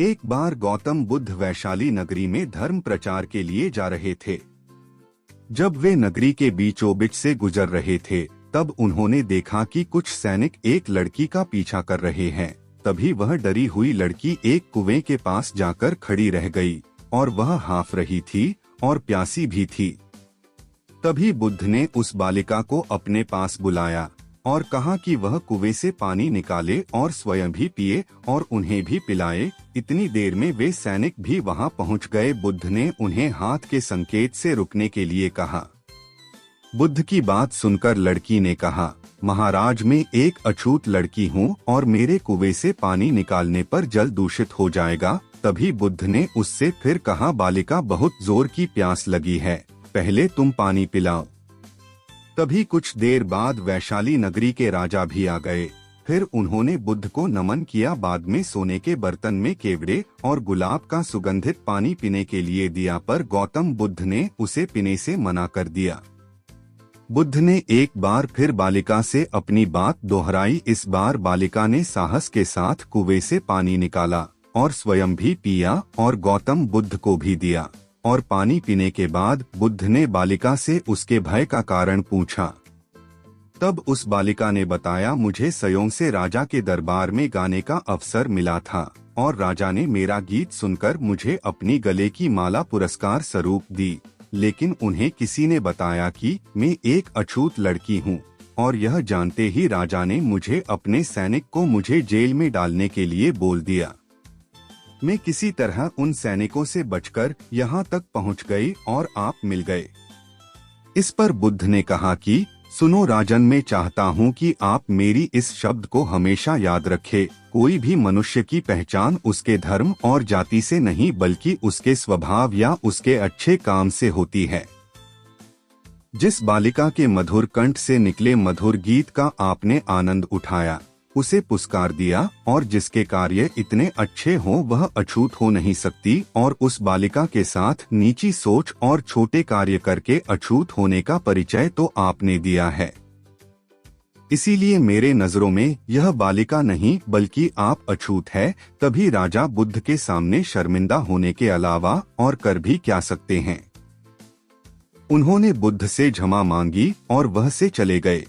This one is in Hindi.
एक बार गौतम बुद्ध वैशाली नगरी में धर्म प्रचार के लिए जा रहे थे। जब वे नगरी के बीचों बीच से गुजर रहे थे, तब उन्होंने देखा कि कुछ सैनिक एक लड़की का पीछा कर रहे हैं। तभी वह डरी हुई लड़की एक कुएं के पास जाकर खड़ी रह गई और वह हांफ रही थी और प्यासी भी थी। तभी बुद्ध ने उस बालिका को अपने पास बुलाया और कहा कि वह कुएं से पानी निकाले और स्वयं भी पिए और उन्हें भी पिलाए। इतनी देर में वे सैनिक भी वहां पहुंच गए। बुद्ध ने उन्हें हाथ के संकेत से रुकने के लिए कहा। बुद्ध की बात सुनकर लड़की ने कहा, महाराज, मैं एक अछूत लड़की हूँ और मेरे कुएं से पानी निकालने पर जल दूषित हो जाएगा। तभी बुद्ध ने उससे फिर कहा, बालिका, बहुत जोर की प्यास लगी है, पहले तुम पानी पिलाओ। तभी कुछ देर बाद वैशाली नगरी के राजा भी आ गए। फिर उन्होंने बुद्ध को नमन किया। बाद में सोने के बर्तन में केवड़े और गुलाब का सुगंधित पानी पीने के लिए दिया, पर गौतम बुद्ध ने उसे पीने से मना कर दिया। बुद्ध ने एक बार फिर बालिका से अपनी बात दोहराई। इस बार बालिका ने साहस के साथ कुएं से पानी निकाला और स्वयं भी पिया और गौतम बुद्ध को भी दिया। और पानी पीने के बाद बुद्ध ने बालिका से उसके भय का कारण पूछा। तब उस बालिका ने बताया, मुझे सयों से राजा के दरबार में गाने का अवसर मिला था और राजा ने मेरा गीत सुनकर मुझे अपनी गले की माला पुरस्कार स्वरूप दी। लेकिन उन्हें किसी ने बताया कि मैं एक अछूत लड़की हूँ और यह जानते ही राजा ने मुझे अपने सैनिक को मुझे जेल में डालने के लिए बोल दिया। मैं किसी तरह उन सैनिकों से बचकर यहाँ तक पहुँच गई और आप मिल गए। इस पर बुद्ध ने कहा कि सुनो राजन, मैं चाहता हूँ कि आप मेरी इस शब्द को हमेशा याद रखें। कोई भी मनुष्य की पहचान उसके धर्म और जाति से नहीं, बल्कि उसके स्वभाव या उसके अच्छे काम से होती है। जिस बालिका के मधुर कंठ से निकले मधुर गीत का आपने आनंद उठाया, उसे पुरस्कार दिया, और जिसके कार्य इतने अच्छे हों वह अछूत हो नहीं सकती। और उस बालिका के साथ नीची सोच और छोटे कार्य करके अछूत होने का परिचय तो आपने दिया है। इसीलिए मेरे नजरों में यह बालिका नहीं बल्कि आप अछूत है। तभी राजा बुद्ध के सामने शर्मिंदा होने के अलावा और कर भी क्या सकते हैं। उन्होंने बुद्ध से क्षमा मांगी और वह से चले गए।